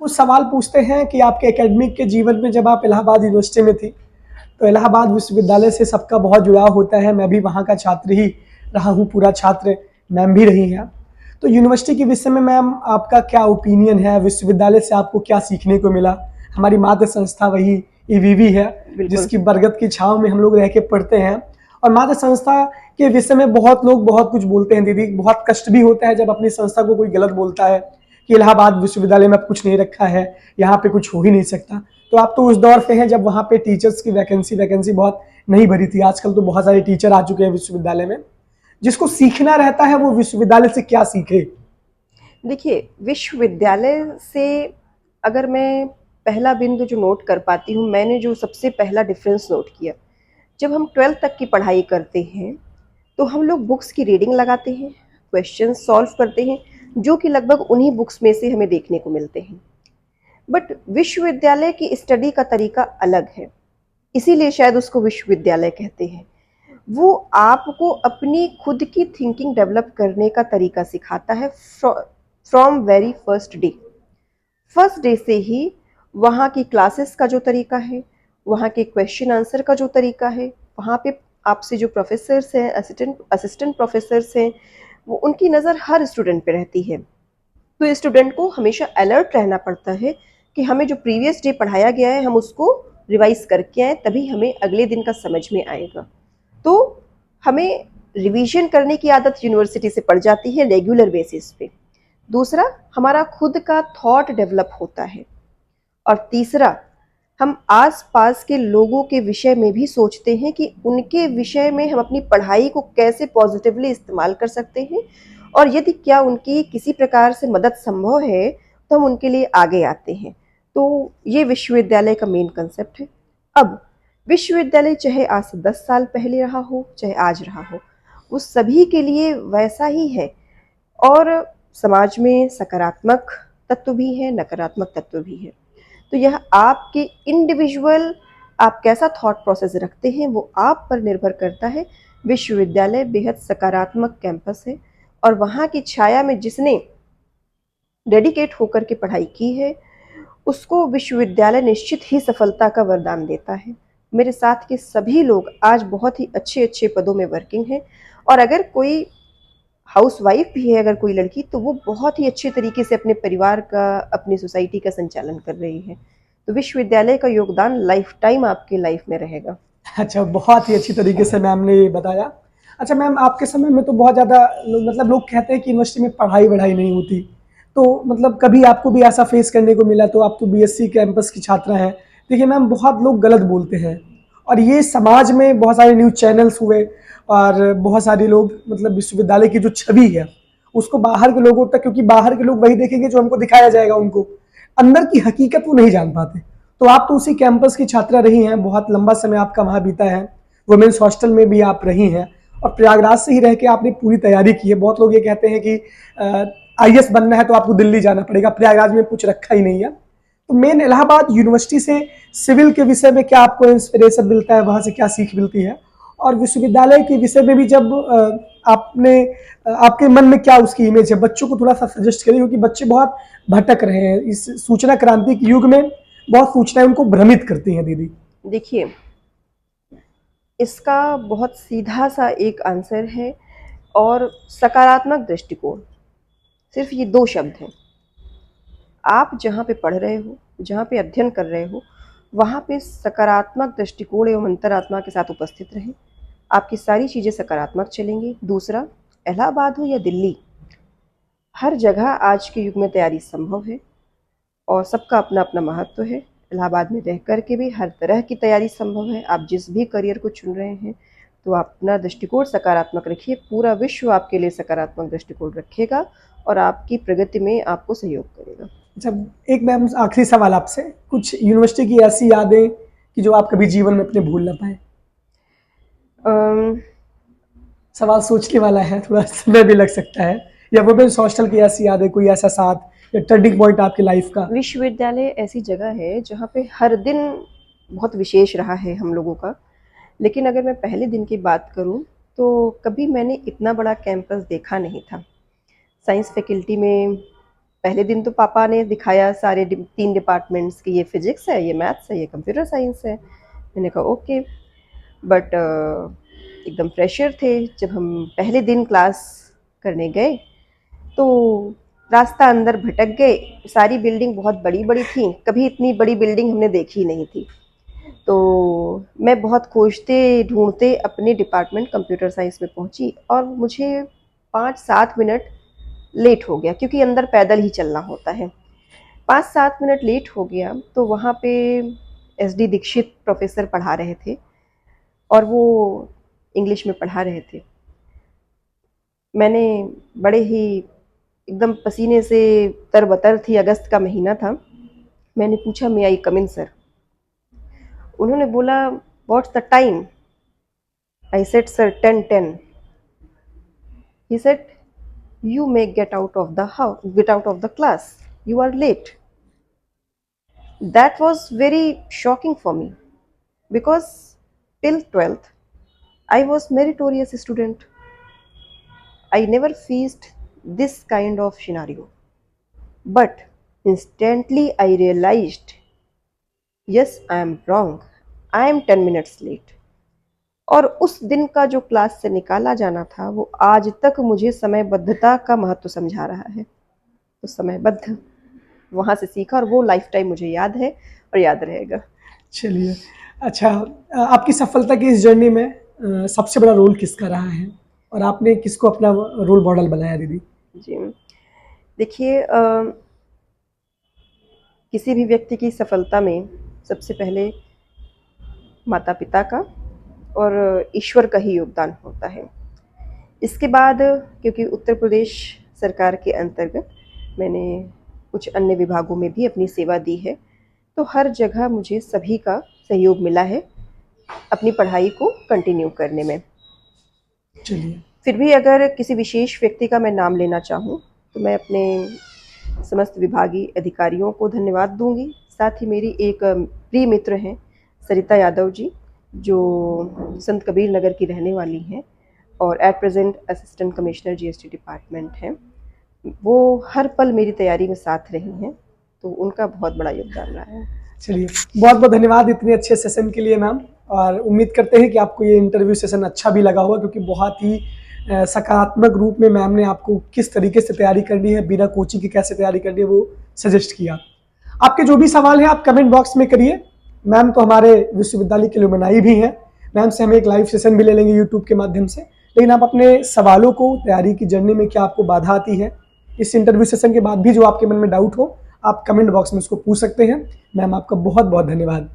कुछ सवाल पूछते हैं कि आपके एकेडमिक के जीवन में जब आप इलाहाबाद यूनिवर्सिटी में थी, तो इलाहाबाद विश्वविद्यालय से सबका बहुत जुड़ाव होता है। मैं भी वहाँ का छात्र ही रहा हूँ, पूरा छात्र, मैम भी रही हैं। तो यूनिवर्सिटी के विषय में मैम आपका क्या ओपिनियन है? विश्वविद्यालय से आपको क्या सीखने को मिला? हमारी मातृ संस्था वही ईवीवी है, बिल्कुल। जिसकी बरगद की छाँव में हम लोग रह के पढ़ते हैं। और मातृ संस्था के विषय में बहुत लोग बहुत कुछ बोलते हैं दीदी, बहुत कष्ट भी होता है जब अपनी संस्था को कोई गलत बोलता है कि इलाहाबाद विश्वविद्यालय में अब कुछ नहीं रखा है, यहाँ पे कुछ हो ही नहीं सकता। तो आप तो उस दौर पे हैं जब वहाँ पे टीचर्स की वैकेंसी बहुत नहीं भरी थी। आजकल तो बहुत सारे टीचर आ चुके हैं विश्वविद्यालय में। जिसको सीखना रहता है वो विश्वविद्यालय से क्या सीखे? देखिए, विश्वविद्यालय से अगर मैं पहला बिंदु जो नोट कर पाती हूँ, मैंने जो सबसे पहला डिफरेंस नोट किया, जब हम 12th तक की पढ़ाई करते हैं तो हम लोग बुक्स की रीडिंग लगाते हैं, क्वेश्चन सॉल्व करते हैं, जो कि लगभग उन्हीं बुक्स में से हमें देखने को मिलते हैं। बट विश्वविद्यालय की स्टडी का तरीका अलग है, इसीलिए शायद उसको विश्वविद्यालय कहते हैं। वो आपको अपनी खुद की थिंकिंग डेवलप करने का तरीका सिखाता है फ्रॉम वेरी फर्स्ट डे से ही। वहाँ की क्लासेस का जो तरीका है, वहाँ के क्वेश्चन आंसर का जो तरीका है, वहाँ पे आपसे जो प्रोफेसर्स हैं, असिस्टेंट प्रोफेसर्स हैं, वो उनकी नज़र हर स्टूडेंट पे रहती है। तो स्टूडेंट को हमेशा अलर्ट रहना पड़ता है कि हमें जो प्रीवियस डे पढ़ाया गया है हम उसको रिवाइज करके आए, तभी हमें अगले दिन का समझ में आएगा। तो हमें रिवीजन करने की आदत यूनिवर्सिटी से पड़ जाती है रेगुलर बेसिस पे। दूसरा, हमारा खुद का थॉट डेवलप होता है। और तीसरा, हम आस-पास के लोगों के विषय में भी सोचते हैं कि उनके विषय में हम अपनी पढ़ाई को कैसे पॉजिटिवली इस्तेमाल कर सकते हैं, और यदि क्या उनकी किसी प्रकार से मदद संभव है तो हम उनके लिए आगे आते हैं। तो ये विश्वविद्यालय का मेन कंसेप्ट है। अब विश्वविद्यालय चाहे आज से 10 साल पहले रहा हो, चाहे आज रहा हो, वो सभी के लिए वैसा ही है। और समाज में सकारात्मक तत्व भी है, नकारात्मक तत्व भी है। तो यह आपके इंडिविजुअल, आप कैसा थॉट प्रोसेस रखते हैं वो आप पर निर्भर करता है। विश्वविद्यालय बेहद सकारात्मक कैंपस है, और वहाँ की छाया में जिसने डेडिकेट होकर के पढ़ाई की है उसको विश्वविद्यालय निश्चित ही सफलता का वरदान देता है। मेरे साथ के सभी लोग आज बहुत ही अच्छे अच्छे पदों में वर्किंग हैं, और अगर कोई हाउसवाइफ भी है, अगर कोई लड़की, तो वो बहुत ही अच्छे तरीके से अपने परिवार का, अपनी सोसाइटी का संचालन कर रही है। तो विश्वविद्यालय का योगदान लाइफ टाइम आपके लाइफ में रहेगा। अच्छा, बहुत ही अच्छी तरीके से मैम ने ये बताया। अच्छा मैम, आपके समय में तो बहुत ज़्यादा मतलब लोग कहते हैं कि यूनिवर्सिटी में पढ़ाई-वढ़ाई नहीं होती। तो मतलब कभी आपको भी ऐसा फेस करने को मिला? तो आप तो बीएससी कैंपस की छात्रा हैं। देखिए मैम, बहुत लोग गलत बोलते हैं और ये समाज में बहुत सारे न्यूज़ चैनल्स हुए और बहुत सारे लोग मतलब विश्वविद्यालय की जो छवि है, उसको बाहर के लोगों तक, क्योंकि बाहर के लोग वही देखेंगे जो हमको दिखाया जाएगा उनको। अंदर की हकीकत वो नहीं जान पाते। तो आप तो उसी कैंपस की छात्रा रही हैं, बहुत लंबा समय आपका वहाँ बीता है, वुमेन्स हॉस्टल में भी आप रही हैं और प्रयागराज से ही रह के आपने पूरी तैयारी की है। बहुत लोग ये कहते हैं कि आईएएस बनना है तो आपको दिल्ली जाना पड़ेगा, प्रयागराज में कुछ रखा ही नहीं है। तो मेन इलाहाबाद यूनिवर्सिटी से सिविल के विषय में क्या आपको इंस्पिरेशन मिलता है, वहाँ से क्या सीख मिलती है? और विश्वविद्यालय के विषय में भी जब आपने आपके मन में क्या उसकी इमेज है? बच्चों को थोड़ा सा सजेस्ट करिए, क्योंकि बच्चे बहुत भटक रहे हैं इस सूचना क्रांति के युग में। बहुत सूचनाएं उनको भ्रमित करती हैं दीदी। देखिए, इसका बहुत सीधा सा एक आंसर है, और सकारात्मक दृष्टिकोण। सिर्फ ये 2 शब्द हैं। आप जहाँ पे पढ़ रहे हो, जहाँ पे अध्ययन कर रहे हो, वहाँ पे सकारात्मक दृष्टिकोण एवं अंतरात्मा के साथ उपस्थित रहें। आपकी सारी चीज़ें सकारात्मक चलेंगी। दूसरा, इलाहाबाद हो या दिल्ली, हर जगह आज के युग में तैयारी संभव है, और सबका अपना अपना महत्व है। इलाहाबाद में रह कर के भी हर तरह की तैयारी संभव है। आप जिस भी करियर को चुन रहे हैं, तो आप अपना दृष्टिकोण सकारात्मक रखिए। पूरा विश्व आपके लिए सकारात्मक दृष्टिकोण रखेगा और आपकी प्रगति में आपको सहयोग करेगा। जब एक मैम आखिरी सवाल आपसे, कुछ यूनिवर्सिटी की ऐसी यादें कि जो आप कभी जीवन में अपने भूल ना पाए? अम, सवाल सोचने वाला है, थोड़ा समय भी लग सकता है। या वुमेन्स हॉस्टल की ऐसी यादें, कोई ऐसा साथ या टर्निंग पॉइंट आपकी लाइफ का? विश्वविद्यालय ऐसी जगह है जहाँ पे हर दिन बहुत विशेष रहा है हम लोगों का। लेकिन अगर मैं पहले दिन की बात करूँ, तो कभी मैंने इतना बड़ा कैंपस देखा नहीं था। साइंस फैकल्टी में पहले दिन तो पापा ने दिखाया सारे 3 डिपार्टमेंट्स की, ये फिजिक्स है, ये मैथ्स है, ये कंप्यूटर साइंस है। मैंने कहा ओके, बट एकदम फ्रेशर थे। जब हम पहले दिन क्लास करने गए तो रास्ता अंदर भटक गए। सारी बिल्डिंग बहुत बड़ी बड़ी थी, कभी इतनी बड़ी बिल्डिंग हमने देखी नहीं थी। तो मैं बहुत खोजते ढूंढते अपने डिपार्टमेंट कंप्यूटर साइंस में पहुंची और मुझे 5-7 मिनट लेट हो गया, क्योंकि अंदर पैदल ही चलना होता है। 5-7 मिनट लेट हो गया तो वहाँ पे SD दीक्षित प्रोफेसर पढ़ा रहे थे और वो इंग्लिश में पढ़ा रहे थे। मैंने बड़े ही एकदम पसीने से तरबतर थी, अगस्त का महीना था। मैंने पूछा मे आई कम इन सर। उन्होंने बोला what's the time? I said sir 10:10। He said you may get out of the house, get out of the class, you are late. That was very shocking for me, because till 12th I was meritorious student. I never faced this kind of scenario, but instantly I realized, yes, I am wrong, I am 10 minutes late. और उस दिन का जो class से निकाला जाना था वो आज तक मुझे समयबद्धता का महत्व समझा रहा है। तो समयबद्ध वहाँ से सीखा और वो लाइफ टाइम मुझे याद है और याद रहेगा। चलिए, अच्छा, आपकी सफलता की इस जर्नी में सबसे बड़ा रोल किसका रहा है और आपने किसको अपना रोल मॉडल बनाया दीदी? जी, देखिए, किसी भी व्यक्ति की सफलता में सबसे पहले माता पिता का और ईश्वर का ही योगदान होता है। इसके बाद क्योंकि उत्तर प्रदेश सरकार के अंतर्गत मैंने कुछ अन्य विभागों में भी अपनी सेवा दी है, तो हर जगह मुझे सभी का सहयोग मिला है अपनी पढ़ाई को कंटिन्यू करने में। चलिए, फिर भी अगर किसी विशेष व्यक्ति का मैं नाम लेना चाहूँ तो मैं अपने समस्त विभागीय अधिकारियों को धन्यवाद दूंगी। साथ ही मेरी एक प्रिय मित्र हैं सरिता यादव जी, जो संत कबीर नगर की रहने वाली हैं और at present assistant commissioner GST department हैं। वो हर पल मेरी तैयारी में साथ रही हैं, तो उनका बहुत बड़ा योगदान रहा है। चलिए, बहुत बहुत धन्यवाद इतने अच्छे सेशन के लिए मैम, और उम्मीद करते हैं कि आपको ये इंटरव्यू सेशन अच्छा भी लगा होगा, क्योंकि बहुत ही सकारात्मक रूप में मैम ने आपको किस तरीके से तैयारी करनी है, बिना कोचिंग की कैसे तैयारी करनी है, वो सजेस्ट किया। आपके जो भी सवाल हैं आप कमेंट बॉक्स में करिए। मैम तो हमारे विश्वविद्यालय के एलुमनाई भी हैं, मैम से हम एक लाइव सेशन भी ले लेंगे यूट्यूब के माध्यम से। लेकिन आप अपने सवालों को, तैयारी की जर्नी में क्या आपको बाधा आती है, इस इंटरव्यू सेशन के बाद भी जो आपके मन में डाउट हो, आप कमेंट बॉक्स में उसको पूछ सकते हैं। मैम आपका बहुत बहुत धन्यवाद।